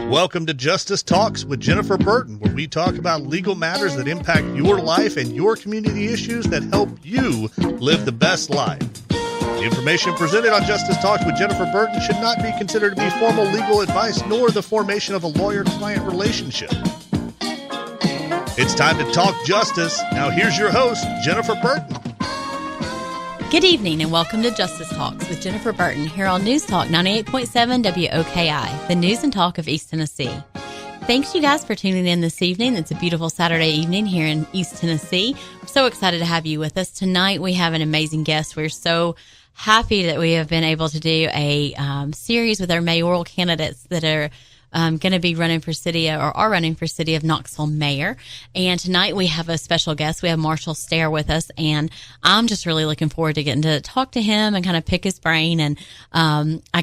Welcome to Justice Talks with Jennifer Burton, where we talk about legal matters that impact your life and your community issues that help you live the best life. The information presented on Justice Talks with Jennifer Burton should not be considered to be formal legal advice nor the formation of a lawyer-client relationship. It's time to talk justice. Now here's your host, Jennifer Burton. Good evening and welcome to Justice Talks with Jennifer Burton here on News Talk 98.7 WOKI, the news and talk of East Tennessee. Thanks you guys for tuning in this evening. It's a beautiful Saturday evening here in East Tennessee. We're so excited to have you with us. Tonight we have an amazing guest. We're so happy that we have been able to do a series with our mayoral candidates that are going to be running for city or are running for City of Knoxville Mayor. And tonight we have a special guest. We have Marshall Stair with us, and I'm just really looking forward to getting to talk to him and kind of pick his brain. And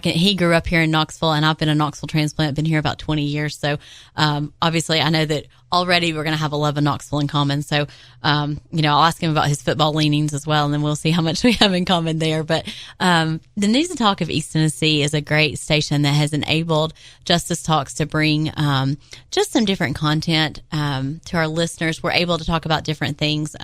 he grew up here in Knoxville, and I've been a Knoxville transplant, been here about 20 years. So obviously I know that already we're going to have a love of Knoxville in common. So, I'll ask him about his football leanings as well, and then we'll see how much we have in common there. But the News and Talk of East Tennessee is a great station that has enabled Justice Talks to bring just some different content to our listeners. We're able to talk about different things.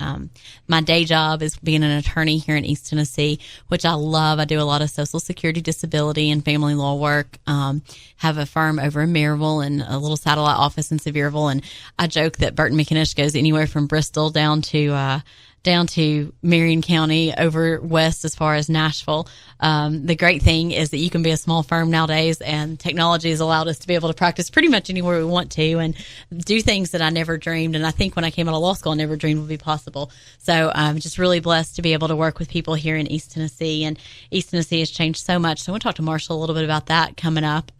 My day job is being an attorney here in East Tennessee, which I love. I do a lot of Social Security, disability, and family law work. Have a firm over in Maryville and a little satellite office in Sevierville, and I joke that Burton McInnish goes anywhere from Bristol down to Marion County over west as far as Nashville. The great thing is that you can be a small firm nowadays, and technology has allowed us to be able to practice pretty much anywhere we want to and do things that I never dreamed. And I think when I came out of law school, I never dreamed would be possible. So I'm just really blessed to be able to work with people here in East Tennessee, and East Tennessee has changed so much. So I want to talk to Marshall a little bit about that coming up.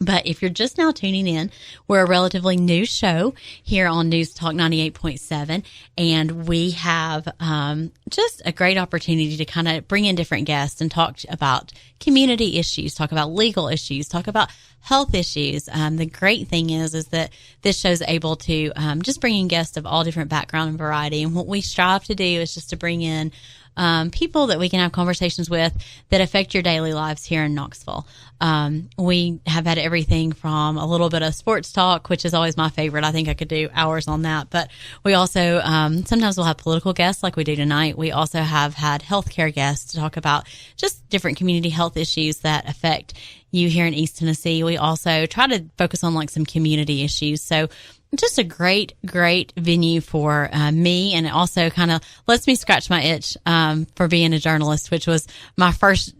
But if you're just now tuning in, we're a relatively new show here on News Talk 98.7, and we have just a great opportunity to kind of bring in different guests and talk about community issues, talk about legal issues, talk about health issues. The great thing is that this show is able to just bring in guests of all different background and variety, and what we strive to do is just to bring in people that we can have conversations with that affect your daily lives here in Knoxville. We have had everything from a little bit of sports talk, which is always my favorite. I think I could do hours on that. But we also, sometimes we'll have political guests like we do tonight. We also have had healthcare guests to talk about just different community health issues that affect you here in East Tennessee. We also try to focus on like some community issues. So just a great venue for me, and it also kind of lets me scratch my itch for being a journalist, which was my first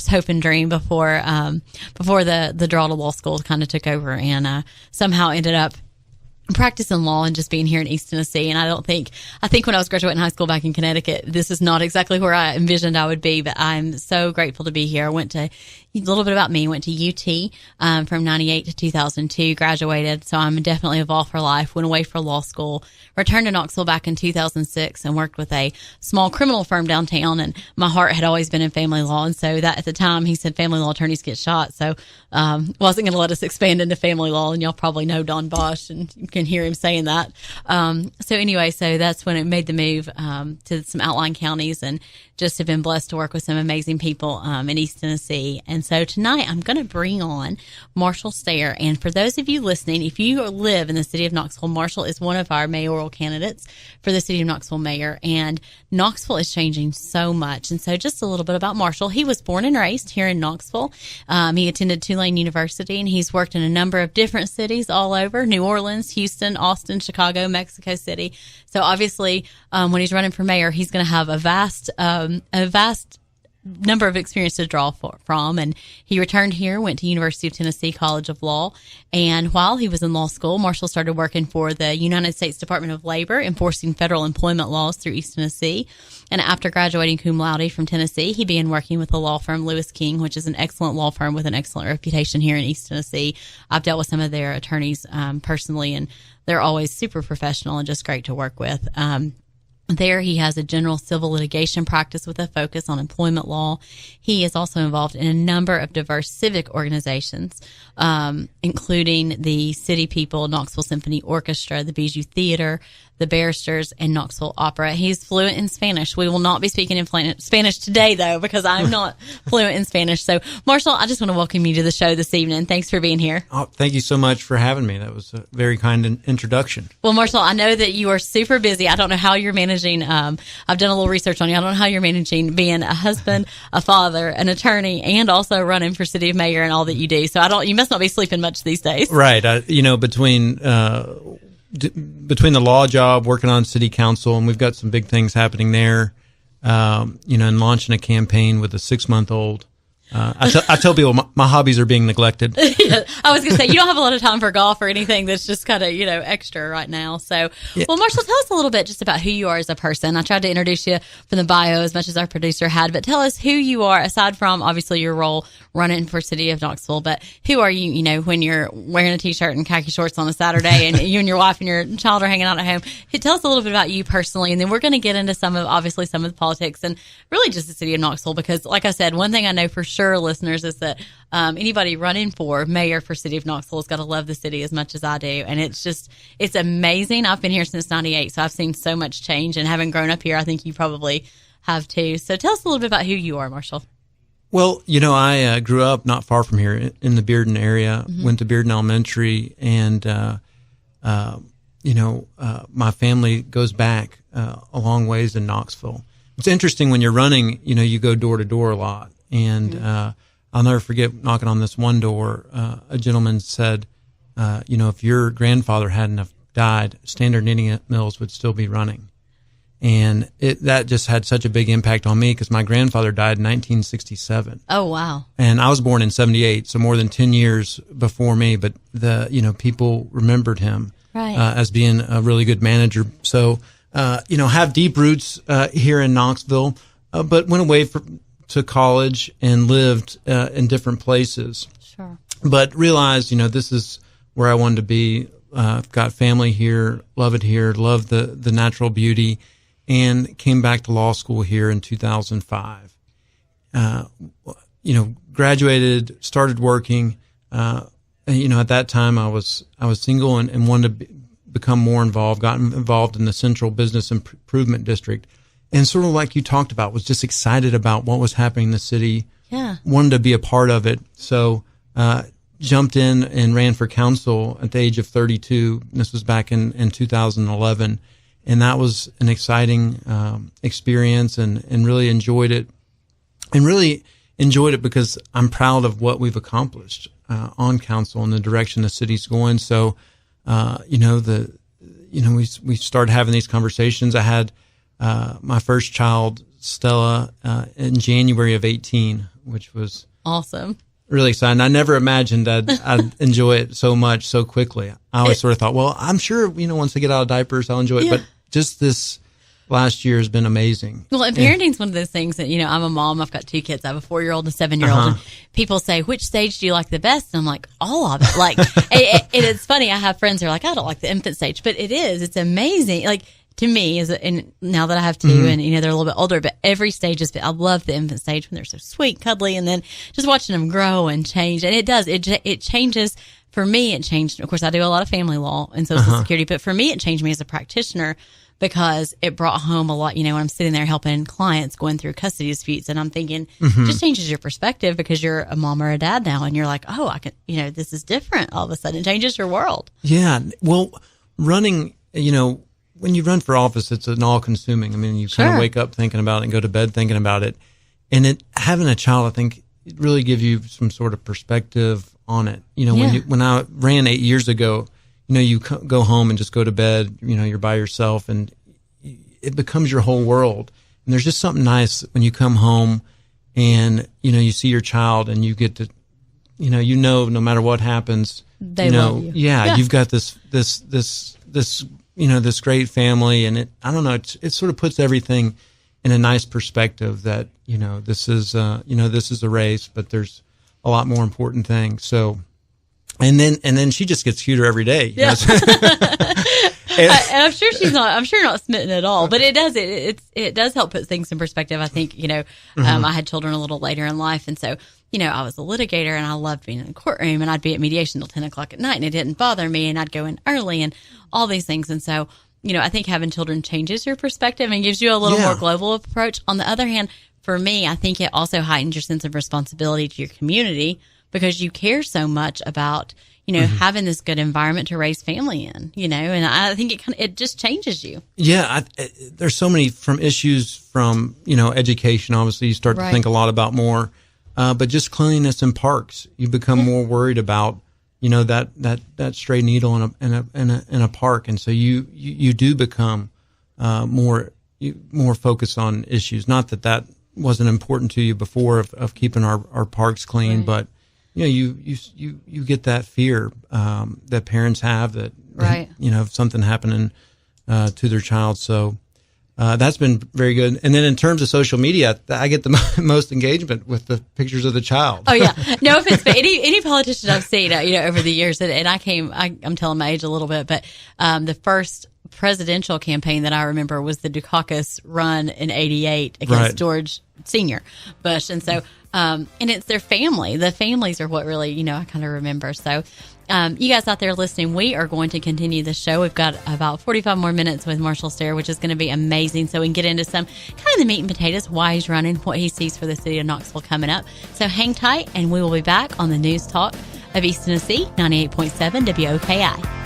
hope and dream before the draw to law school kind of took over, and somehow ended up practicing law and just being here in East Tennessee. And I think when I was graduating high school back in Connecticut, this is not exactly where I envisioned I would be, but I'm so grateful to be here. I went to a little bit about me, went to UT from 98 to 2002, graduated. So I'm definitely evolved for life, went away for law school, returned to Knoxville back in 2006 and worked with a small criminal firm downtown. And my heart had always been in family law. And so that at the time he said family law attorneys get shot. So wasn't going to let us expand into family law. And y'all probably know Don Bosch, and you can hear him saying that. So that's when it made the move to some outlying counties, and just have been blessed to work with some amazing people in East Tennessee. And so tonight I'm going to bring on Marshall Stair. And for those of you listening, if you live in the city of Knoxville, Marshall is one of our mayoral candidates for the city of Knoxville mayor. And Knoxville is changing so much. And so just a little bit about Marshall. He was born and raised here in Knoxville. He attended Tulane University, and he's worked in a number of different cities all over: New Orleans, Houston, Austin, Chicago, Mexico City. So obviously, when he's running for mayor, he's going to have a vast number of experience to draw from. And he returned here, went to University of Tennessee College of Law. And while he was in law school, Marshall started working for the United States Department of Labor, enforcing federal employment laws through East Tennessee. And after graduating cum laude from Tennessee, he began working with the law firm Lewis King, which is an excellent law firm with an excellent reputation here in East Tennessee. I've dealt with some of their attorneys personally, and they're always super professional and just great to work with. There, he has a general civil litigation practice with a focus on employment law. He is also involved in a number of diverse civic organizations, including the City People, Knoxville Symphony Orchestra, the Bijou Theater, the Barristers, and Knoxville Opera. He's fluent in Spanish. We will not be speaking in Spanish today, though, because I'm not fluent in Spanish. So, Marshall, I just want to welcome you to the show this evening. Thanks for being here. Oh, thank you so much for having me. That was a very kind introduction. Well, Marshall, I know that you are super busy. I don't know how you're managing. I've done a little research on you. I don't know how you're managing being a husband, a father, an attorney, and also running for city of mayor and all that you do. So you must not be sleeping much these days. Right. Between the law job, working on city council, and we've got some big things happening there, and launching a campaign with a 6-month-old. I tell people my hobbies are being neglected. Yeah, I was going to say, you don't have a lot of time for golf or anything that's just kind of, extra right now. So, yeah. Well, Marshall, tell us a little bit just about who you are as a person. I tried to introduce you from the bio as much as our producer had, but tell us who you are aside from obviously your role running for City of Knoxville, but who are you, when you're wearing a t-shirt and khaki shorts on a Saturday and you and your wife and your child are hanging out at home. Tell us a little bit about you personally, and then we're going to get into some of the politics and really just the City of Knoxville, because like I said, one thing I know for sure, listeners, is that anybody running for mayor for City of Knoxville has got to love the city as much as I do. And it's amazing. I've been here since 98, so I've seen so much change, and having grown up here, I think you probably have too. So tell us a little bit about who you are, Marshall. Well, I grew up not far from here in the Bearden area, went to Bearden Elementary, and, my family goes back a long ways in Knoxville. It's interesting when you're running, you go door to door a lot. And I'll never forget knocking on this one door. A gentleman said, if your grandfather hadn't have died, Standard Knitting Mills would still be running. And that just had such a big impact on me because my grandfather died in 1967. Oh, wow. And I was born in 78, so more than 10 years before me. But people remembered him as being a really good manager. So, have deep roots here in Knoxville, but went away to college and lived in different places. Sure. But realized, this is where I wanted to be. Got family here, love it here, love the natural beauty, and came back to law school here in 2005. Graduated, started working. At that time I was single and wanted to become more involved, got involved in the Central Business Improvement District. And sort of like you talked about, was just excited about what was happening in the city. Yeah. Wanted to be a part of it. So, jumped in and ran for council at the age of 32. This was back in 2011. And that was an exciting, experience and really enjoyed it. And really enjoyed it because I'm proud of what we've accomplished, on council and the direction the city's going. So, we started having these conversations. I had, my first child, Stella, in January of 18, which was awesome. Really exciting. I never imagined I'd enjoy it so much so quickly. I always sort of thought, well, I'm sure, once I get out of diapers, I'll enjoy it. But just this last year has been amazing. Well, and parenting's one of those things that, I'm a mom. I've got 2 kids. I have a 4-year-old and a 7-year-old. And people say, which stage do you like the best? And I'm like, all of it. Like, it's funny. I have friends who are like, I don't like the infant stage, but it's amazing. Like, to me, and now that I have 2 and, they're a little bit older, but every stage I love the infant stage when they're so sweet, cuddly, and then just watching them grow and change. And it changes. For me, it changed. Of course, I do a lot of family law and Social Security, but for me, it changed me as a practitioner because it brought home a lot, when I'm sitting there helping clients going through custody disputes, and I'm thinking, it just changes your perspective because you're a mom or a dad now, and you're like, oh, I can, this is different. All of a sudden, it changes your world. Yeah. Well, running, when you run for office, it's an all-consuming. I mean, you kind of wake up thinking about it and go to bed thinking about it. And having a child, I think, it really gives you some sort of perspective on it. When I ran 8 years ago, you go home and just go to bed. You're by yourself, and it becomes your whole world. And there's just something nice when you come home and you see your child, and you get to, no matter what happens, they love you. Yeah, you've got this this great family, and it sort of puts everything in a nice perspective that, this is a race, but there's a lot more important things. So, and then she just gets cuter every day. Yeah. And I'm sure she's not. I'm sure not smitten at all. But it does. It does help put things in perspective. I think I had children a little later in life, and so I was a litigator, and I loved being in the courtroom, and I'd be at mediation till 10 o'clock at night, and it didn't bother me, and I'd go in early, and all these things, and so I think having children changes your perspective and gives you a little more global approach. On the other hand, for me, I think it also heightens your sense of responsibility to your community because you care so much about having this good environment to raise family in, and I think it just changes you. Yeah. There's so many issues from, education. Obviously you start to think a lot about more, but just cleanliness in parks. You become more worried about, that stray needle in a park. And so you do become, more focused on issues. Not that wasn't important to you before of keeping our parks clean, but you get that fear that parents have that if something happening to their child. So that's been very good. And then in terms of social media, I get the most engagement with the pictures of the child. Oh yeah, no offense, but any politician I've seen over the years, and I'm telling my age a little bit, but the first presidential campaign that I remember was the Dukakis run in '88 against George Senior Bush, and so and it's their family. The families are what really I kind of remember. So you guys out there listening, we are going to continue the show. We've got about 45 more minutes with Marshall Stair, which is going to be amazing. So we can get into some kind of the meat and potatoes, why he's running, what he sees for the city of Knoxville coming up. So hang tight, and we will be back on the News Talk of East Tennessee, 98.7 WOKI.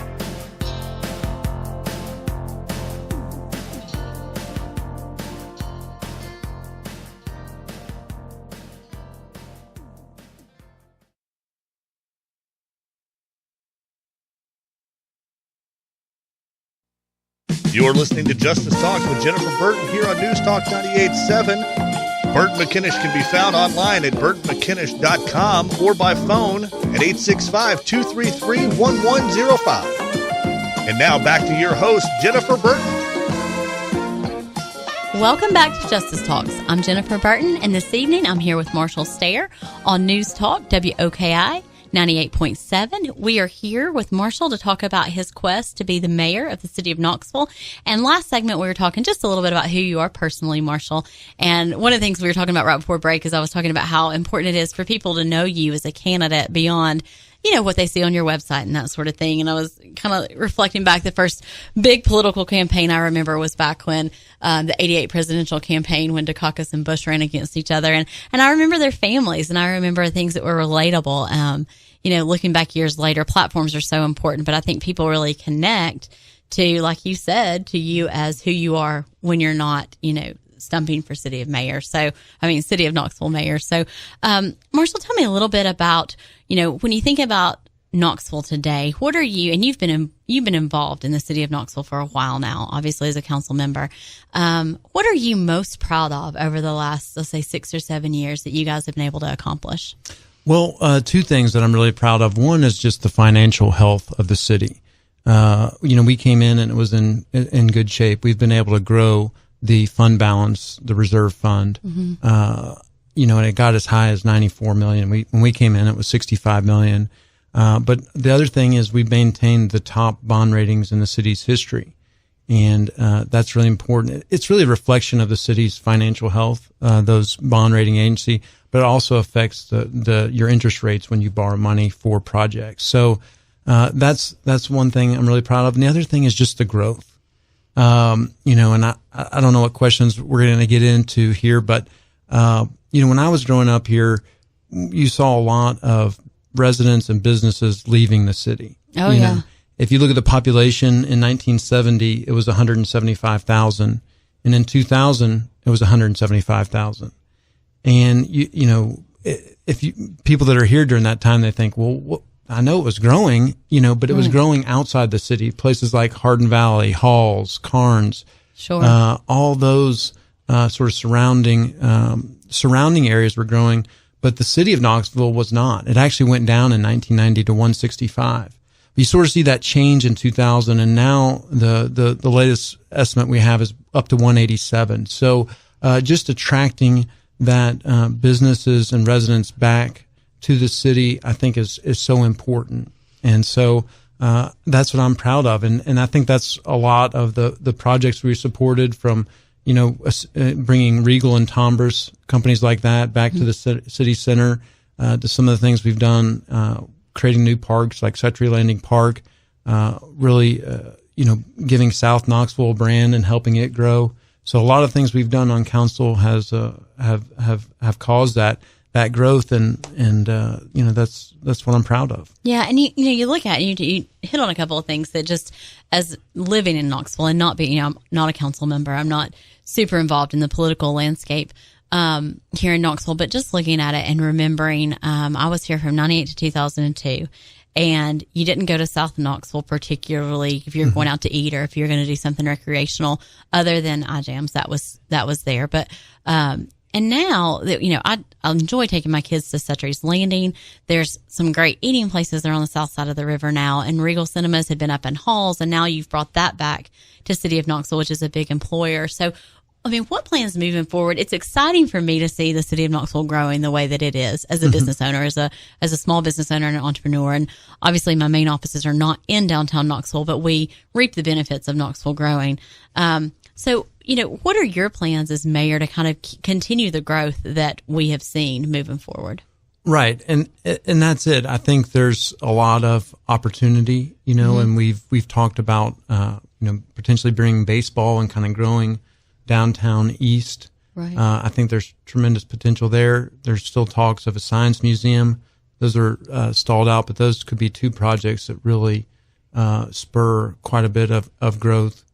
You're listening to Justice Talks with Jennifer Burton here on News Talk 98.7. Burton McInnish can be found online at burtonmckinnish.com or by phone at 865-233-1105. And now back to your host, Jennifer Burton. Welcome back to Justice Talks. I'm Jennifer Burton, and this evening I'm here with Marshall Stair on News Talk WOKI 98.7. We are here with Marshall to talk about his quest to be the mayor of the city of Knoxville. And last segment, we were talking just a little bit about who you are personally, Marshall. And one of the things we were talking about right before break is I was talking about how important it is for people to know you as a candidate beyond what they see on your website and that sort of thing. And I was kind of reflecting back. The first big political campaign I remember was back when the 88 presidential campaign, when Dukakis and Bush ran against each other. And I remember their families, and I remember things that were relatable. Looking back years later, platforms are so important, but I think people really connect to, like you said, to you as who you are when you're not, stumping for City of Knoxville mayor. So, Marshall, tell me a little bit about, when you think about Knoxville today, what are you, and you've been involved in the City of Knoxville for a while now, obviously as a council member. What are you most proud of over the last, let's say, 6 or 7 years that you guys have been able to accomplish? Well, two things that I'm really proud of. One is just the financial health of the city. We came in and it was in good shape. We've been able to grow the fund balance, the reserve fund, and it got as high as $94 million. When we came in, it was $65 million. But the other thing is we've maintained the top bond ratings in the city's history. And that's really important. It's really a reflection of the city's financial health, those bond rating agency, but it also affects your interest rates when you borrow money for projects. So that's one thing I'm really proud of. And the other thing is just the growth. And I don't know what questions we're going to get into here, but when I was growing up here, you saw a lot of residents and businesses leaving the city. Oh, yeah. If you look at the population in 1970, it was 175,000. And in 2000, it was 175,000. And, people that are here during that time, they think, well, I know it was growing, but it was growing outside the city. Places like Hardin Valley, Halls, Carnes, all those sort of surrounding areas were growing. But the city of Knoxville was not. It actually went down in 1990 to 165. You sort of see that change in 2000, and now the latest estimate we have is up to 187. So just attracting that businesses and residents back to the city, I think is so important. And so that's what I'm proud of. And I think that's a lot of the projects we supported, from, bringing Regal and Tombras, companies like that, back to the city center, to some of the things we've done, creating new parks like Suttree Landing Park, really, giving South Knoxville a brand and helping it grow. So a lot of things we've done on council have caused that growth, and that's what I'm proud of. Yeah, and you look at it, you hit on a couple of things that, just as living in Knoxville and not being, I'm not a council member, I'm not super involved in the political landscape here in Knoxville, but just looking at it and remembering, I was here from 98 to 2002. And you didn't go to South Knoxville, particularly if you're going out to eat or if you're going to do something recreational, other than iJams. That was there. But, and now that, I enjoy taking my kids to Suttree's Landing. There's some great eating places there on the south side of the river now. And Regal Cinemas had been up in Halls, and now you've brought that back to City of Knoxville, which is a big employer. So, what plans moving forward? It's exciting for me to see the City of Knoxville growing the way that it is as a business owner, as a small business owner and an entrepreneur. And obviously my main offices are not in downtown Knoxville, but we reap the benefits of Knoxville growing. So, what are your plans as mayor to kind of continue the growth that we have seen moving forward? Right. And that's it. I think there's a lot of opportunity, and we've talked about, potentially bringing baseball and kind of growing downtown east. Right. I think there's tremendous potential there. There's still talks of a science museum. Those are stalled out, but those could be two projects that really spur quite a bit of growth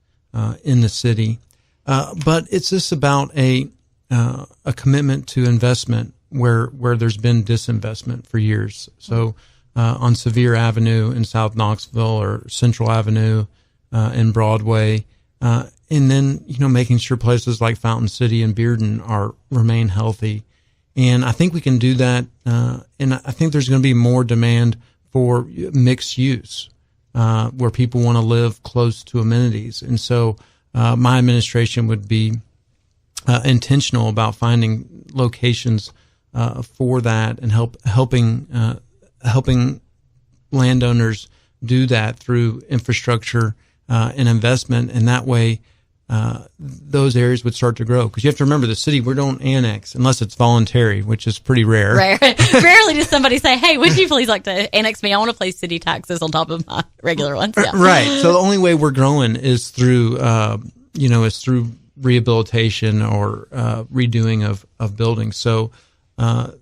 in the city. But it's just about a commitment to investment where there's been disinvestment for years. So on Sevier Avenue in South Knoxville, or Central Avenue in Broadway, and then, making sure places like Fountain City and Bearden remain healthy. And I think we can do that. And I think there's going to be more demand for mixed use, where people want to live close to amenities. And so, my administration would be intentional about finding locations for that, and helping landowners do that through infrastructure and investment. And that way, those areas would start to grow. Because you have to remember, the city, we don't annex unless it's voluntary, which is pretty rare. Rarely does somebody say, "Hey, would you please like to annex me? I want to pay city taxes on top of my regular ones." Yeah. Right. So the only way we're growing is through, rehabilitation or redoing of buildings. So, I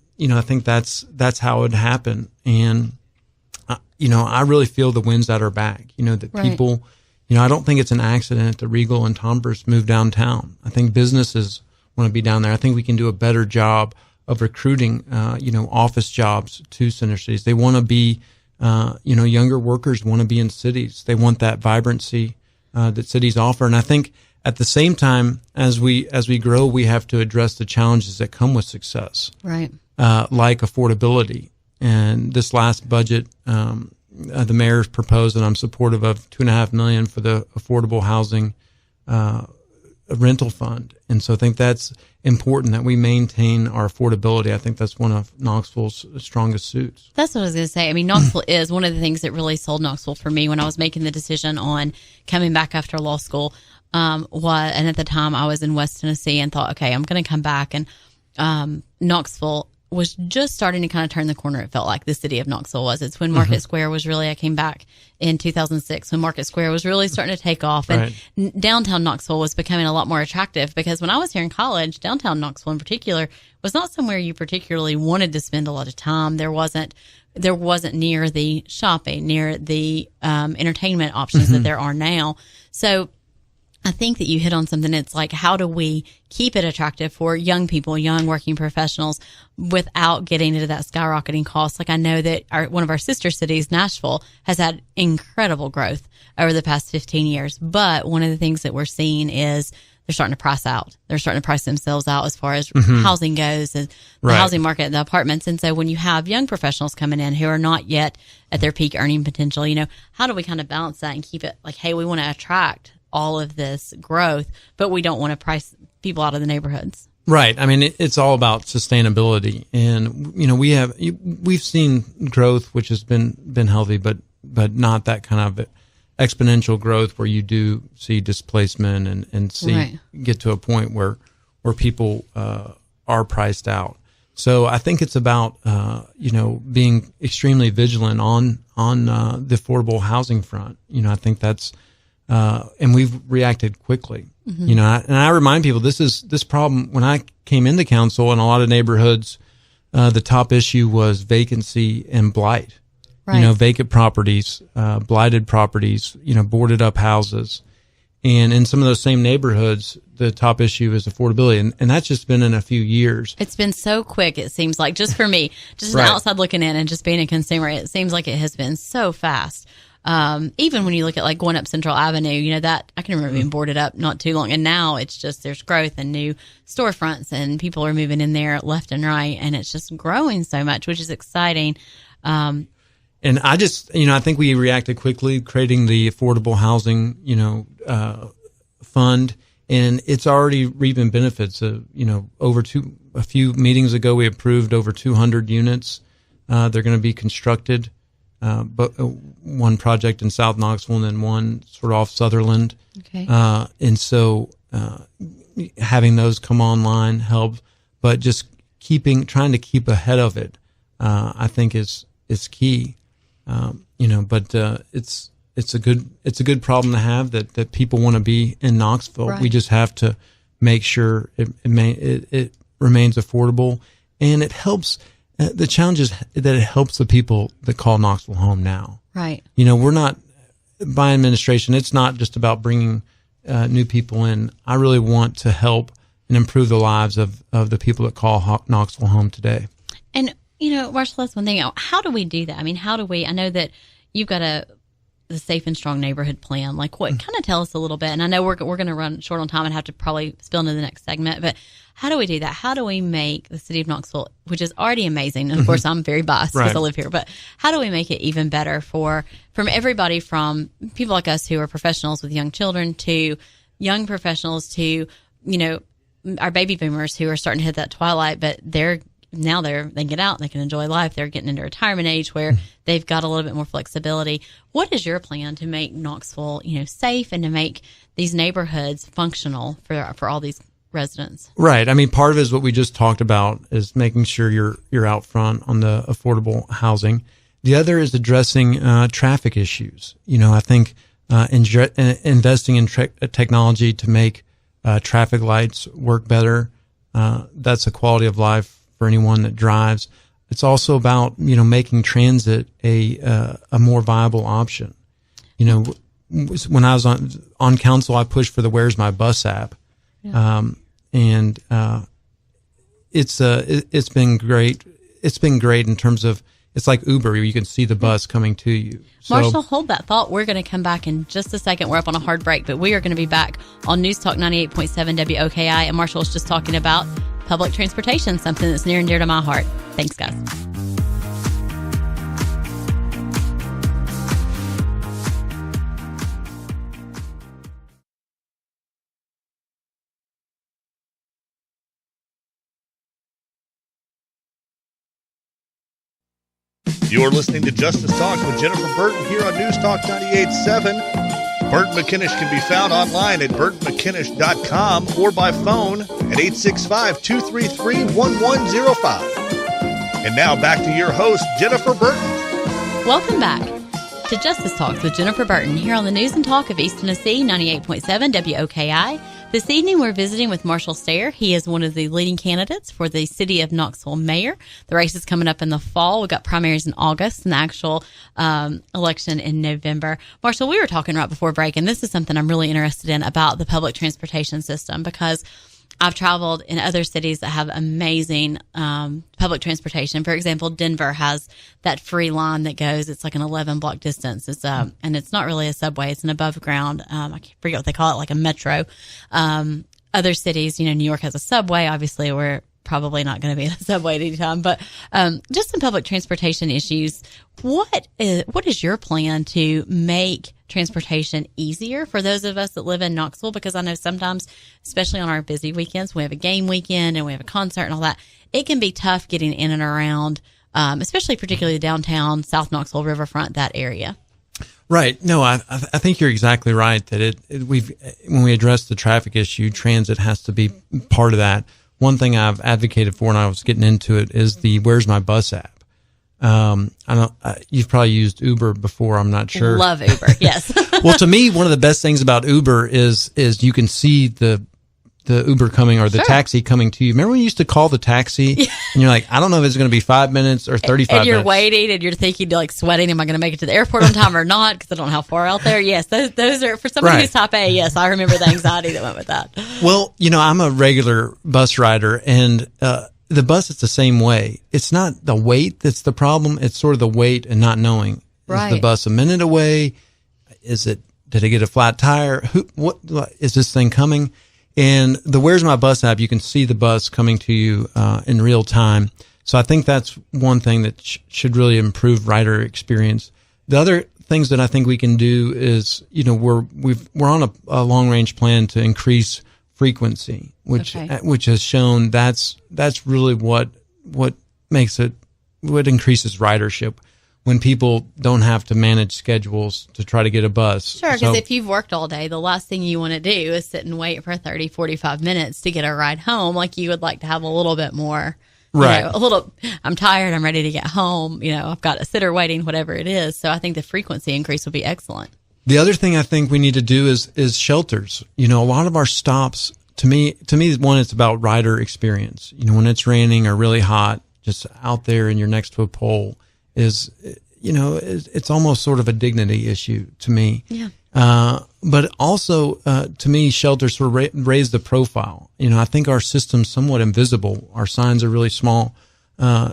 think that's how it would happen. And, I really feel the winds at our back. That people. I don't think it's an accident that Regal and Tombras moved downtown. I think businesses want to be down there. I think we can do a better job of recruiting, office jobs to center cities. They want to be, younger workers want to be in cities. They want that vibrancy that cities offer. And I think at the same time, as we grow, we have to address the challenges that come with success, right? Like affordability. And this last budget, the mayor's proposed, and I'm supportive of, $2.5 million for the affordable housing rental fund. And so I think that's important, that we maintain our affordability. I think that's one of Knoxville's strongest suits. That's what I was going to say. Knoxville is one of the things that really sold Knoxville for me when I was making the decision on coming back after law school. And at the time I was in West Tennessee and thought, okay, I'm going to come back. And Knoxville was just starting to kind of turn the corner. It felt like the city of Knoxville was. It's when Market Square was really, I came back in 2006 when Market Square was really starting to take off, and downtown Knoxville was becoming a lot more attractive, because when I was here in college, downtown Knoxville in particular was not somewhere you particularly wanted to spend a lot of time. There wasn't near the shopping, near the entertainment options that there are now. So I think that you hit on something. It's like, how do we keep it attractive for young people, young working professionals, without getting into that skyrocketing cost? Like, I know that one of our sister cities, Nashville, has had incredible growth over the past 15 years. But one of the things that we're seeing is they're starting to price out. They're starting to price themselves out as far as housing goes, and the housing market, the apartments. And so when you have young professionals coming in who are not yet at their peak earning potential, how do we kind of balance that and keep it like, hey, we want to attract all of this growth, but we don't want to price people out of the neighborhoods. Right. It's all about sustainability, and we've seen growth, which has been healthy, but but not that kind of exponential growth where you do see displacement and see get to a point where people are priced out. So I think it's about being extremely vigilant on the affordable housing front. I think that's and we've reacted quickly. And I remind people this problem when I came into council in a lot of neighborhoods, the top issue was vacancy and blight. Right. Vacant properties, blighted properties, boarded up houses. And in some of those same neighborhoods, the top issue is affordability. And that's just been in a few years. It's been so quick, it seems like, just for me, just an outside looking in and just being a consumer, it seems like it has been so fast. Even when you look at like going up Central Avenue, that I can remember being boarded up not too long. And now it's just there's growth and new storefronts and people are moving in there left and right. And it's just growing so much, which is exciting. And I just, I think we reacted quickly, creating the affordable housing, fund, and it's already reaping benefits. A few meetings ago, we approved over 200 units. They're going to be constructed, but one project in South Knoxville and then one sort of off Sutherland. Okay. And so having those come online helps, but just trying to keep ahead of it, I think is key. It's a good problem to have that people want to be in Knoxville. Right. We just have to make sure it remains affordable, and it helps. The challenge is that it helps the people that call Knoxville home now. Right. We're not by administration. It's not just about bringing new people in. I really want to help and improve the lives of the people that call Knoxville home today. And Marshall, that's one thing. How do we do that? I mean, I know that you've got the Safe and Strong Neighborhood Plan. Like, what? Kind of tell us a little bit. And I know we're going to run short on time and have to probably spill into the next segment. But how do we do that? How do we make the City of Knoxville, which is already amazing? And of course, I'm very biased because I live here. But how do we make it even better from everybody, from people like us who are professionals with young children to young professionals to our baby boomers who are starting to hit that twilight, but they can get out and they can enjoy life. They're getting into retirement age where they've got a little bit more flexibility. What is your plan to make Knoxville, safe and to make these neighborhoods functional for all these residents? Right. I mean, part of it is what we just talked about is making sure you're out front on the affordable housing. The other is addressing traffic issues. I think investing in technology to make traffic lights work better. That's a quality of life for anyone that drives. It's also about, making transit a more viable option. When I was on council, I pushed for the Where's My Bus app. Yeah. It's been great. It's been great in terms of, it's like Uber, you can see the bus coming to you. So, Marshall, hold that thought. We're going to come back in just a second. We're up on a hard break, but we are going to be back on News Talk 98.7 WOKI. And Marshall was just talking about public transportation, something that's near and dear to my heart. Thanks, guys. You're listening to Justice Talks with Jennifer Burton here on News Talk 98.7. Burton McKinnish can be found online at burtonmckinnish.com or by phone at 865-233-1105. And now back to your host, Jennifer Burton. Welcome back to Justice Talks with Jennifer Burton here on the News and Talk of East Tennessee, 98.7 WOKI. This evening, we're visiting with Marshall Stair. He is one of the leading candidates for the City of Knoxville Mayor. The race is coming up in the fall. We've got primaries in August and the actual election in November. Marshall, we were talking right before break, and this is something I'm really interested in about the public transportation system, because I've traveled in other cities that have amazing public transportation. For example, Denver has that free line that goes, it's like an 11-block distance. It's and it's not really a subway. It's an above ground, I forget what they call it, like a metro. Other cities, New York has a subway. Obviously, we're probably not going to be in a subway at any time. But just some public transportation issues. What is your plan to make transportation easier for those of us that live in Knoxville? Because I know sometimes, especially on our busy weekends, we have a game weekend and we have a concert and all that, it can be tough getting in and around, especially particularly downtown, South Knoxville, Riverfront, that area. Right. No, I think you're exactly right that when we address the traffic issue, transit has to be part of that. One thing I've advocated for when I was getting into it is the Where's My Bus app. You've probably used Uber before. I'm not sure. Love Uber. Yes. Well, to me, one of the best things about Uber is you can see the Uber coming or the taxi coming to you. Remember when you used to call the taxi and you're like, I don't know if it's going to be 5 minutes or 35 minutes. And you're waiting and you're thinking, like, sweating, am I going to make it to the airport on time or not? Because I don't know how far out there. Yes, those are, for somebody who's type A, yes, I remember the anxiety that went with that. Well, I'm a regular bus rider, and the bus is the same way. It's not the wait that's the problem. It's sort of the wait and not knowing. Is the bus a minute away? Did it get a flat tire? What is this thing coming? And the Where's My Bus app, you can see the bus coming to you in real time. So I think that's one thing that should really improve rider experience. The other things that I think we can do is, we're on a long range plan to increase frequency, which has shown that's really what increases ridership. When people don't have to manage schedules to try to get a bus. Sure, because if you've worked all day, the last thing you want to do is sit and wait for 30, 45 minutes to get a ride home. Like, you would like to have a little bit more, right? I'm tired, I'm ready to get home. I've got a sitter waiting, whatever it is. So I think the frequency increase would be excellent. The other thing I think we need to do is shelters. A lot of our stops, to me, one, it's about rider experience. When it's raining or really hot, just out there and you're next to a pole, it's almost sort of a dignity issue to me. Yeah. But also, to me, shelters sort of raise the profile. I think our system's somewhat invisible. Our signs are really small.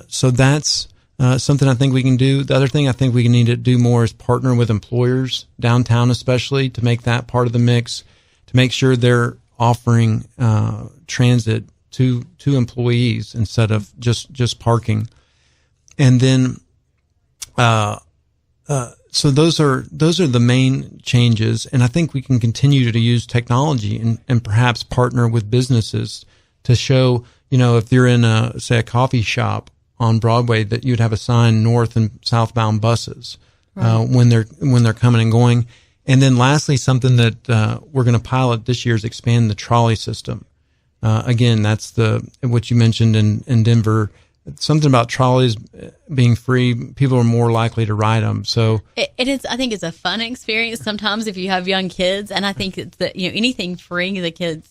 So that's something I think we can do. The other thing I think we need to do more is partner with employers, downtown especially, to make that part of the mix, to make sure they're offering transit to employees instead of just parking. And then so those are the main changes, and I think we can continue to use technology and perhaps partner with businesses to show, if you're in a coffee shop on Broadway, that you'd have a sign north and southbound buses when they're coming and going. And then lastly, something that we're going to pilot this year is expand the trolley system. Again, that's what you mentioned in Denver. Something about trolleys being free, people are more likely to ride them. So it is. I think it's a fun experience sometimes if you have young kids, and I think it's that anything freeing the kids,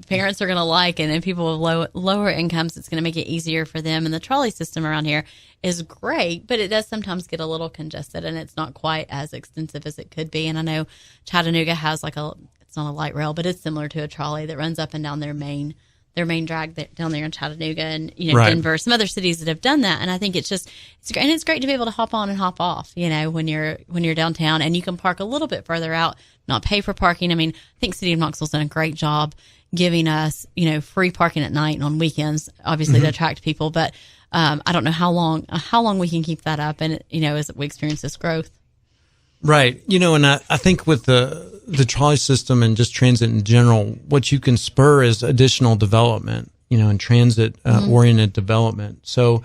parents are going to like, and then people with lower incomes, it's going to make it easier for them. And the trolley system around here is great, but it does sometimes get a little congested, and it's not quite as extensive as it could be. And I know Chattanooga has it's not a light rail, but it's similar to a trolley that runs up and down their main drag down there in Chattanooga and Denver, some other cities that have done that. And I think it's great, and it's great to be able to hop on and hop off, when you're downtown, and you can park a little bit further out, not pay for parking. I mean, I think City of Knoxville's done a great job giving us, free parking at night and on weekends, obviously to attract people. But I don't know how long we can keep that up, and as we experience this growth. Right. And I think with the trolley system and just transit in general, what you can spur is additional development, and transit oriented development. So,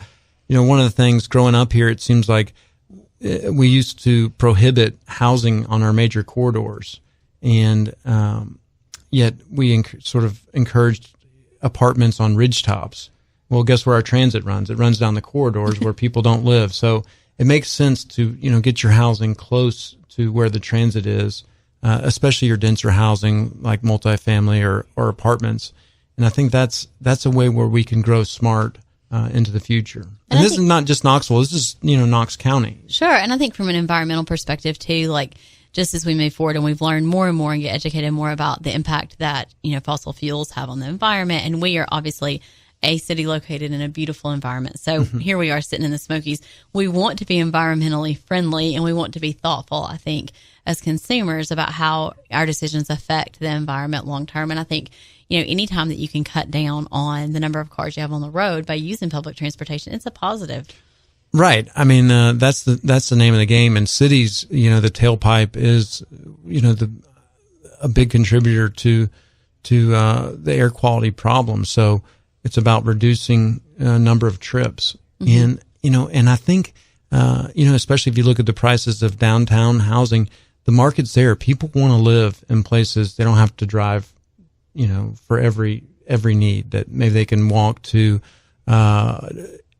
one of the things growing up here, it seems like we used to prohibit housing on our major corridors, and yet we sort of encouraged apartments on ridgetops. Well, guess where our transit runs? It runs down the corridors where people don't live. So it makes sense to, get your housing close to where the transit is, especially your denser housing like multifamily or apartments. And I think that's a way where we can grow smart into the future. And this is not just Knoxville. This is, Knox County. Sure. And I think from an environmental perspective too, just as we move forward and we've learned more and more and get educated more about the impact that, fossil fuels have on the environment. And we are obviously a city located in a beautiful environment. So here we are sitting in the Smokies. We want to be environmentally friendly, and we want to be thoughtful, I think, as consumers about how our decisions affect the environment long term. And I think, anytime that you can cut down on the number of cars you have on the road by using public transportation, it's a positive. Right. I mean, that's the name of the game. In cities, the tailpipe is, a big contributor to the air quality problem. So it's about reducing number of trips. And I think especially if you look at the prices of downtown housing, the market's there. People want to live in places they don't have to drive, for every need, that maybe they can walk to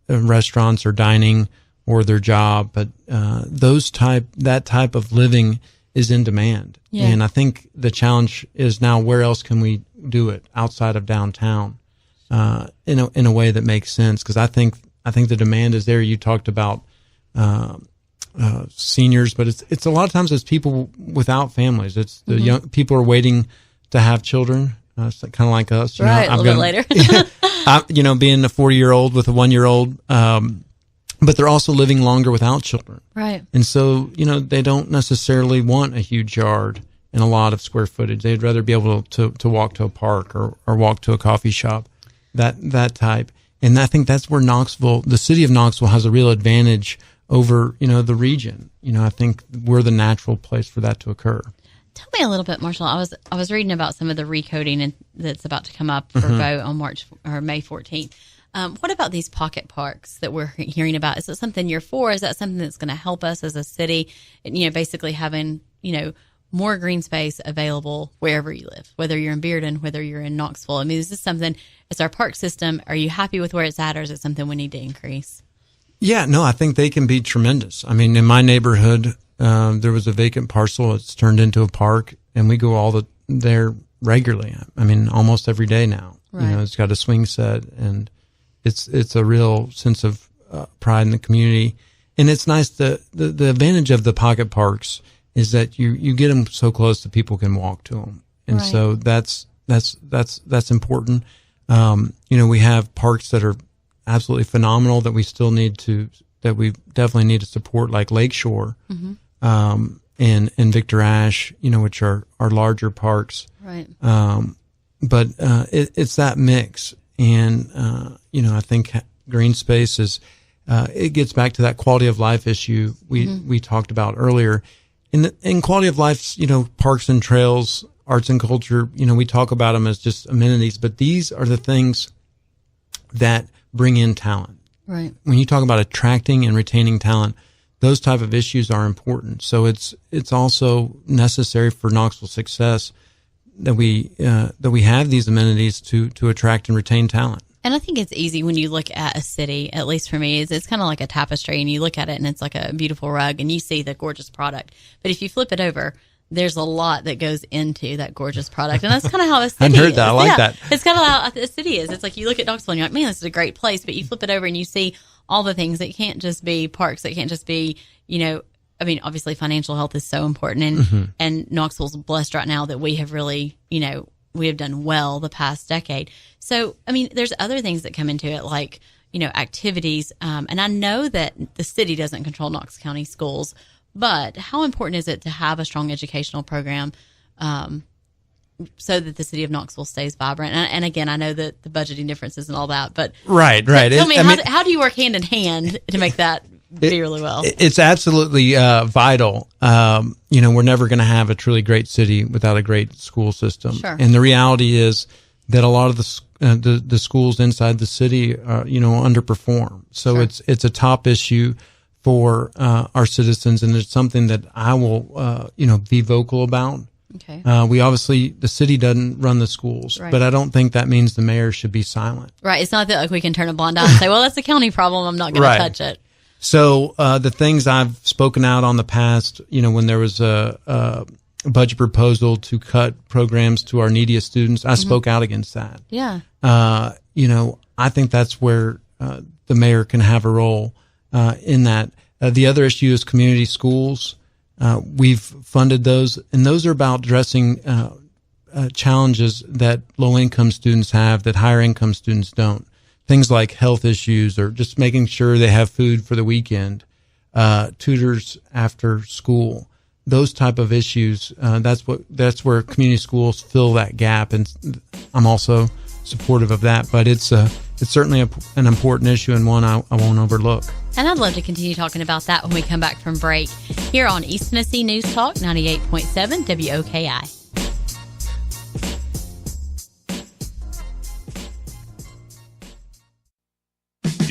restaurants or dining or their job. But that type of living is in demand. Yeah. And I think the challenge is now, where else can we do it outside of downtown in a way that makes sense? Because I think the demand is there. You talked about seniors, but it's a lot of times it's people without families. It's the young people are waiting to have children. It's kind of like us, right? A little bit later, being a 40-year-old with a 1-year-old, but they're also living longer without children, right? And so they don't necessarily want a huge yard and a lot of square footage. They'd rather be able to walk to a park or walk to a coffee shop, that type. And I think that's where the city of Knoxville has a real advantage over the region. I think we're the natural place for that to occur. Tell me a little bit, Marshall. I was reading about some of the recoding that's about to come up for vote on May 14th. What about these pocket parks that we're hearing about? Is it something you're for? Is that something that's going to help us as a city? Basically having more green space available wherever you live, whether you're in Bearden, whether you're in Knoxville. I mean, is this something? It's our park system. Are you happy with where it's at, or is it something we need to increase? Yeah, no, I think they can be tremendous. I mean, in my neighborhood, there was a vacant parcel. It's turned into a park, and we go there regularly. I mean, almost every day now. Right. It's got a swing set, and it's a real sense of pride in the community. And it's nice. The advantage of the pocket parks is that you get them so close that people can walk to them, and right. So that's important. We have parks that are absolutely phenomenal that we definitely need to support, like Lakeshore, and Victor Ashe, which are larger parks. Right. But it's that mix. And, I think green space it gets back to that quality of life issue we talked about earlier. In quality of life, parks and trails, arts and culture, we talk about them as just amenities, but these are the things that bring in talent. Right. When you talk about attracting and retaining talent, those type of issues are important. So it's also necessary for Knoxville's success that we have these amenities to attract and retain talent. And I think it's easy when you look at a city, at least for me, it's kind of like a tapestry, and you look at it and it's like a beautiful rug and you see the gorgeous product. But if you flip it over, there's a lot that goes into that gorgeous product. And that's kind of how a city is. I heard that. I like that. It's kind of how a city is. It's like you look at Knoxville and you're like, man, this is a great place. But you flip it over and you see all the things. It can't just be parks. It can't just be, obviously financial health is so important. And Knoxville's blessed right now that we have really, we have done well the past decade. So, there's other things that come into it, like, activities. And I know that the city doesn't control Knox County schools, but how important is it to have a strong educational program so that the city of Knoxville stays vibrant? And again, I know that the budgeting differences and all that, but right. Tell me, how do you work hand in hand to make that be really well? It's absolutely vital. We're never going to have a truly great city without a great school system. Sure. And the reality is that a lot of the schools inside the city, underperform. So sure. It's a top issue for our citizens, and it's something that I will, be vocal about. Okay. The city doesn't run the schools, right. But I don't think that means the mayor should be silent. Right. It's not that we can turn a blind eye and say, well, that's a county problem, I'm not going to touch it. So the things I've spoken out on the past, when there was a budget proposal to cut programs to our neediest students, I spoke out against that. Yeah. I think that's where the mayor can have a role in that. The other issue is community schools. We've funded those, and those are about addressing challenges that low-income students have that higher-income students don't. Things like health issues, or just making sure they have food for the weekend, tutors after school, those type of issues. That's where community schools fill that gap, and I'm also supportive of that. But it's certainly an important issue, and one I won't overlook. And I'd love to continue talking about that when we come back from break here on East Tennessee News Talk 98.7 WOKI.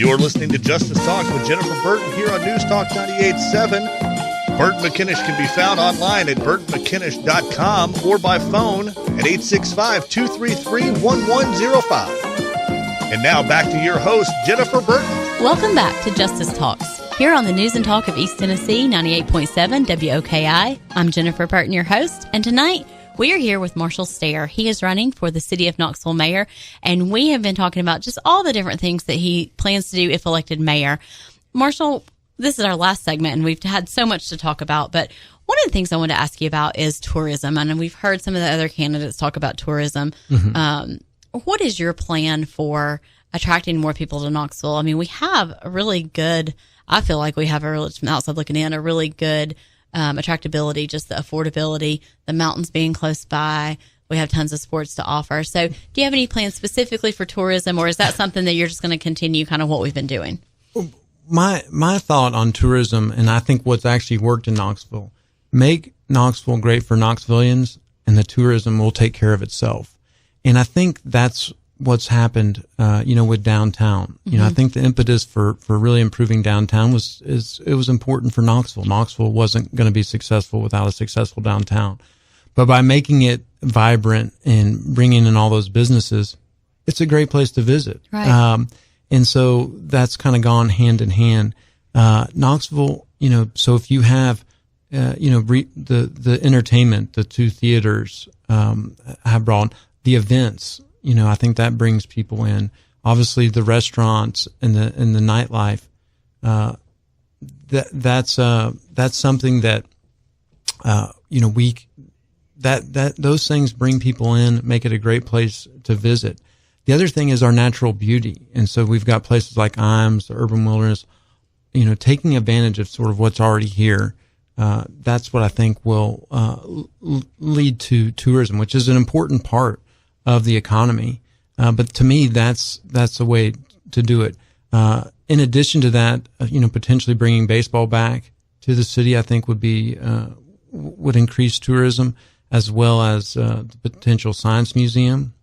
You're listening to Justice Talk with Jennifer Burton here on News Talk 98.7. Burton McInnish can be found online at burtonmckinnish.com or by phone at 865-233-1105. And now back to your host, Jennifer Burton. Welcome back to Justice Talks, here on the News and Talk of East Tennessee, 98.7 WOKI. I'm Jennifer Burton, your host, and tonight we are here with Marshall Stair. He is running for the City of Knoxville mayor, and we have been talking about just all the different things that he plans to do if elected mayor. Marshall, this is our last segment, and we've had so much to talk about, but one of the things I want to ask you about is tourism. And we've heard some of the other candidates talk about tourism. Mm-hmm. What is your plan for attracting more people to Knoxville? I mean, we have a really good, I feel like we have a really, from the outside looking in, a really good attractability, just the affordability, the mountains being close by. We have tons of sports to offer. So do you have any plans specifically for tourism, or is that something that you're just going to continue kind of what we've been doing? My thought on tourism, and I think what's actually worked in Knoxville, make Knoxville great for Knoxvillians, and the tourism will take care of itself. And I think that's what's happened, with downtown. Mm-hmm. I think the impetus for really improving downtown was important for Knoxville. Knoxville wasn't going to be successful without a successful downtown. But by making it vibrant and bringing in all those businesses, it's a great place to visit. Right. And so that's kind of gone hand in hand. Knoxville, so if you have, the entertainment, the two theaters, have brought the events, I think that brings people in. Obviously the restaurants and the nightlife, that's something that, those things bring people in, make it a great place to visit. The other thing is our natural beauty. And so we've got places like Imes, the urban wilderness, taking advantage of sort of what's already here. That's what I think will lead to tourism, which is an important part of the economy. But to me, that's the way to do it. In addition to that, potentially bringing baseball back to the city, I think would increase tourism, as well as the potential science museum.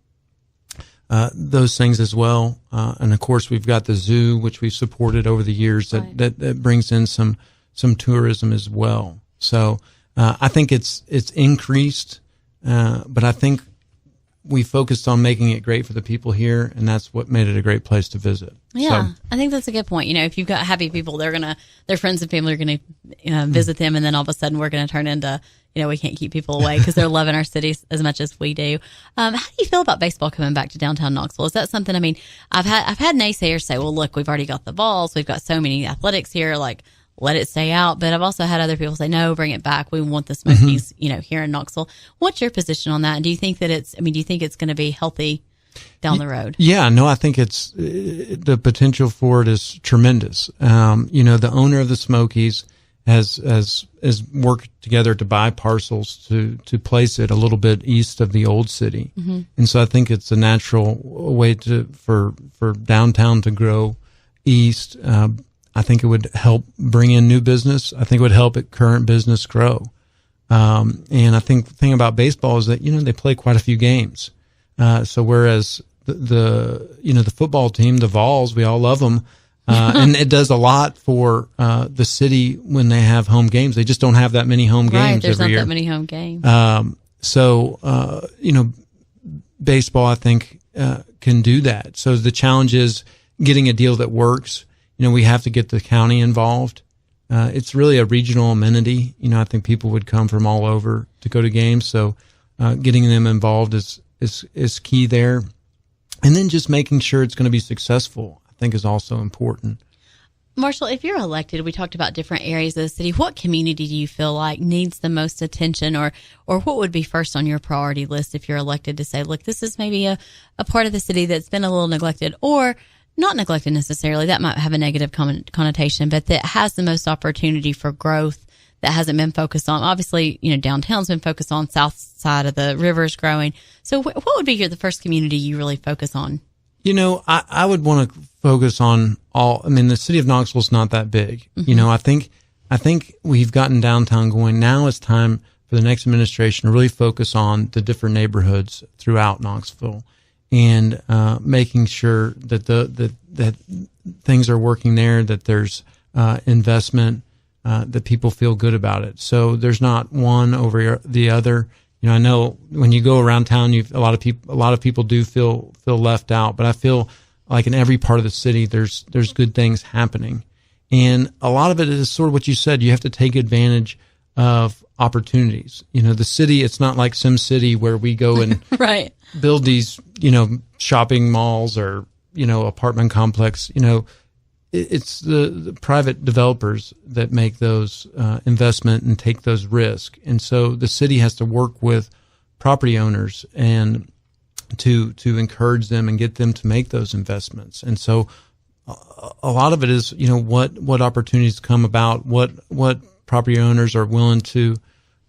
Those things as well. And of course, we've got the zoo, which we've supported over the years, that brings in some tourism as well. So, I think it's increased, but I think we focused on making it great for the people here, and that's what made it a great place to visit. Yeah, so, I think that's a good point. If you've got happy people, their friends and family are going to visit them, and then all of a sudden we're going to turn into, we can't keep people away because they're loving our cities as much as we do. How do you feel about baseball coming back to downtown Knoxville? Is that something? I mean, I've had naysayers say, well, look, we've already got the Vols, we've got so many athletics here, like, let it stay out. But I've also had other people say, no, bring it back. We want the Smokies, here in Knoxville. What's your position on that? And do you think that do you think it's going to be healthy down the road? Yeah, no, I think it's, the potential for it is tremendous. The owner of the Smokies has worked together to buy parcels to place it a little bit east of the old city. Mm-hmm. And so I think it's a natural way for downtown to grow east. I think it would help bring in new business. I think it would help current business grow. And I think the thing about baseball is that, they play quite a few games. So whereas the football team, the Vols, we all love them. And it does a lot for, the city when they have home games. They just don't have that many home games every year. There's not that many home games. Baseball, I think, can do that. So the challenge is getting a deal that works. We have to get the county involved. It's really a regional amenity. I think people would come from all over to go to games. So, getting them involved is key there. And then just making sure it's going to be successful, I think, is also important. Marshall, if you're elected, we talked about different areas of the city. What community do you feel like needs the most attention, or what would be first on your priority list if you're elected to say, look, this is maybe a part of the city that's been a little neglected, or not neglected necessarily, that might have a negative connotation, but that has the most opportunity for growth that hasn't been focused on. Obviously, downtown's been focused on, south side of the river's growing. So what would be the first community you really focus on? I would want to focus on the city of Knoxville's not that big. Mm-hmm. I think we've gotten downtown going. Now it's time for the next administration to really focus on the different neighborhoods throughout Knoxville, and making sure that things are working there, that there's investment, that people feel good about it. So there's not one over the other. I know when you go around town, a lot of people do feel left out, but I feel like in every part of the city, there's good things happening. And a lot of it is sort of what you said. You have to take advantage of opportunities. The city, it's not like Sim City where we go and right. build these, shopping malls or, apartment complex. It's the private developers that make those investment and take those risks. And so the city has to work with property owners and to encourage them and get them to make those investments. And so a lot of it is, what opportunities come about, what property owners are willing to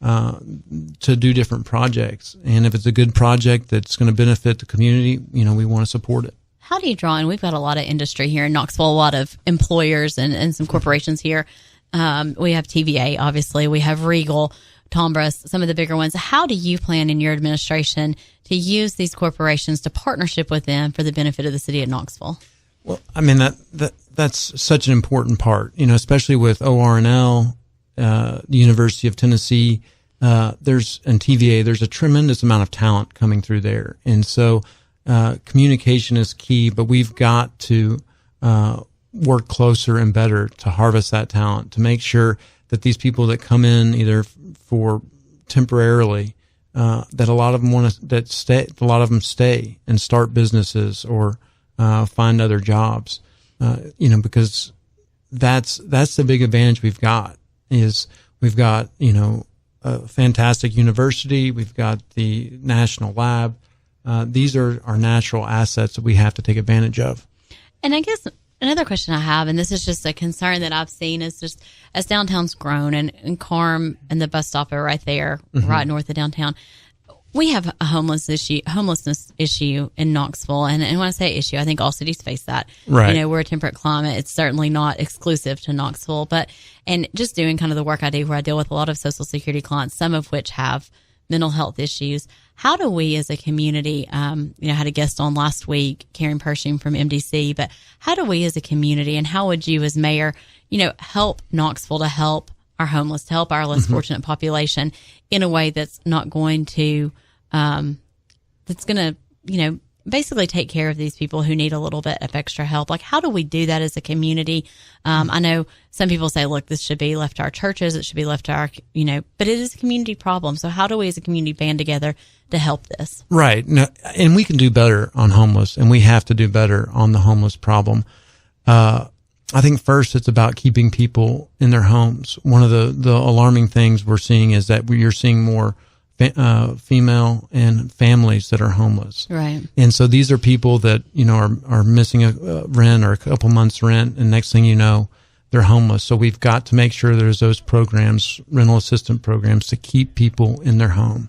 do different projects. And if it's a good project that's going to benefit the community, we want to support it. How do you draw in? We've got a lot of industry here in Knoxville, a lot of employers and some corporations here. We have TVA, obviously. We have Regal, Tombras, some of the bigger ones. How do you plan in your administration to use these corporations to partnership with them for the benefit of the city of Knoxville? Well, I mean, that's such an important part, especially with ORNL, the University of Tennessee, and TVA, there's a tremendous amount of talent coming through there. And so, communication is key, but we've got to work closer and better to harvest that talent, to make sure that these people that come in either for temporarily, that a lot of them stay and start businesses or find other jobs, because that's the big advantage we've got. We've got a fantastic university, we've got the national lab. These are our natural assets that we have to take advantage of. And I guess another question I have, and this is just a concern that I've seen, is just as downtown's grown and Carm and the bus stop are right there, right north of downtown, we have a homelessness issue in Knoxville. And when I say issue, I think all cities face that. Right. We're a temperate climate. It's certainly not exclusive to Knoxville, and just doing kind of the work I do where I deal with a lot of Social Security clients, some of which have mental health issues. How do we as a community, had a guest on last week, Karen Pershing from MDC, but how do we as a community, and how would you as mayor, help Knoxville to help our homeless, to help our less fortunate population in a way that's not going to, that's going to, basically take care of these people who need a little bit of extra help? Like, how do we do that as a community? I know some people say, look, this should be left to our churches. It should be left to our, but it is a community problem. So how do we as a community band together to help this? Right. No, and we can do better on homeless, and we have to do better on the homeless problem. I think first it's about keeping people in their homes. One of the alarming things we're seeing is that you're seeing more female and families that are homeless. Right. And so these are people that, are missing a rent or a couple months rent, and next thing you know, they're homeless. So we've got to make sure there's those programs, rental assistance programs, to keep people in their home.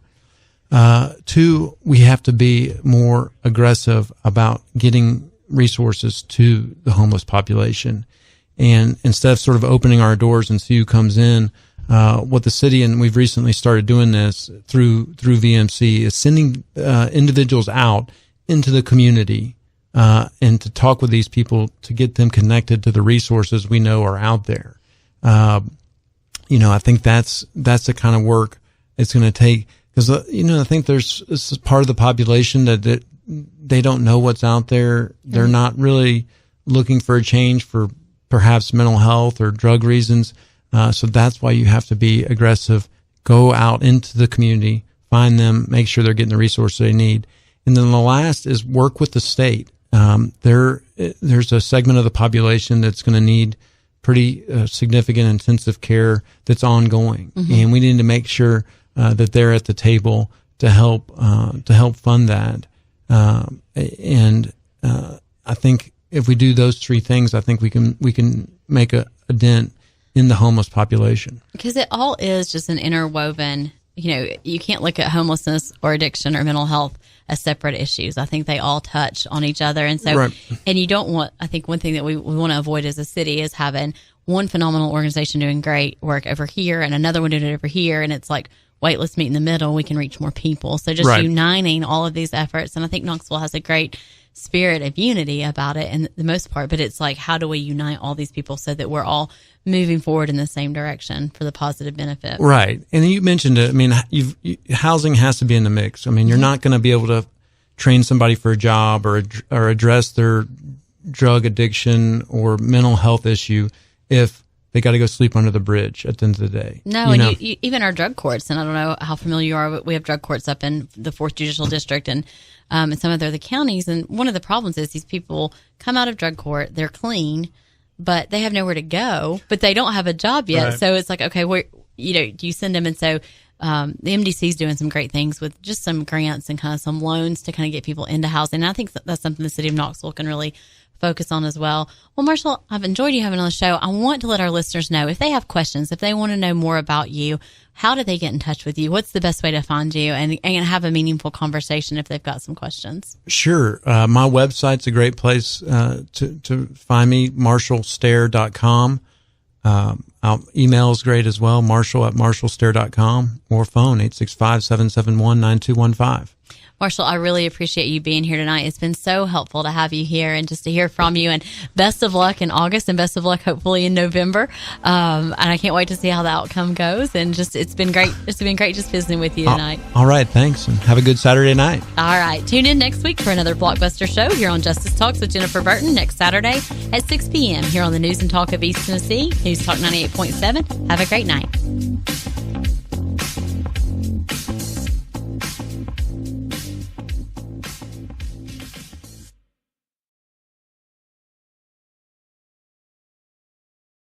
Two, we have to be more aggressive about getting resources to the homeless population. And instead of sort of opening our doors and see who comes in, what the city, and we've recently started doing this through VMC, is sending individuals out into the community and to talk with these people to get them connected to the resources we know are out there. I think that's the kind of work it's going to take, because I think this is part of the population that they don't know what's out there. They're not really looking for a change for perhaps mental health or drug reasons. So that's why you have to be aggressive. Go out into the community, find them, make sure they're getting the resources they need. And then the last is work with the state. There's a segment of the population that's going to need pretty significant intensive care that's ongoing. And we need to make sure that they're at the table to help fund that. And I think if we do those three things, I think we can make a dent in the homeless population. Because it all is just an interwoven, you can't look at homelessness or addiction or mental health as separate issues. I think they all touch on each other. And so, and you don't want, I think one thing that we want to avoid as a city is having one phenomenal organization doing great work over here and another one doing it over here. And it's like, wait, let's meet in the middle. We can reach more people. So just uniting all of these efforts. And I think Knoxville has a great spirit of unity about it in the most part, but it's like, how do we unite all these people so that we're all moving forward in the same direction for the positive benefit? Right. And you mentioned it. I mean, housing has to be in the mix. I mean, you're not going to be able to train somebody for a job or address their drug addiction or mental health issue if they got to go sleep under the bridge at the end of the day. No, even our drug courts, and I don't know how familiar you are, but we have drug courts up in the 4th Judicial District and some of the other counties. And one of the problems is these people come out of drug court, they're clean, but they have nowhere to go, but they don't have a job yet. Right. So it's like, okay, where, do you send them? And so the MDC is doing some great things with just some grants and kind of some loans to kind of get people into housing. And I think that's something the City of Knoxville can really focus on as well. Well, Marshall, I've enjoyed you having on the show. I want to let our listeners know if they have questions, if they want to know more about you, how do they get in touch with you? What's the best way to find you and have a meaningful conversation if they've got some questions? Sure. My website's a great place to find me, marshallstair.com. Our email is great as well, marshall@marshallstair.com, or phone 865-771-9215. Marshall, I really appreciate you being here tonight. It's been so helpful to have you here and just to hear from you. And best of luck in August and best of luck hopefully in November. And I can't wait to see how the outcome goes. And just it's been great. It's been great just visiting with you tonight. All right, thanks, and have a good Saturday night. All right, tune in next week for another Blockbuster show here on Justice Talks with Jennifer Burton next Saturday at 6 p.m. here on the News and Talk of East Tennessee, News Talk 98.7. Have a great night.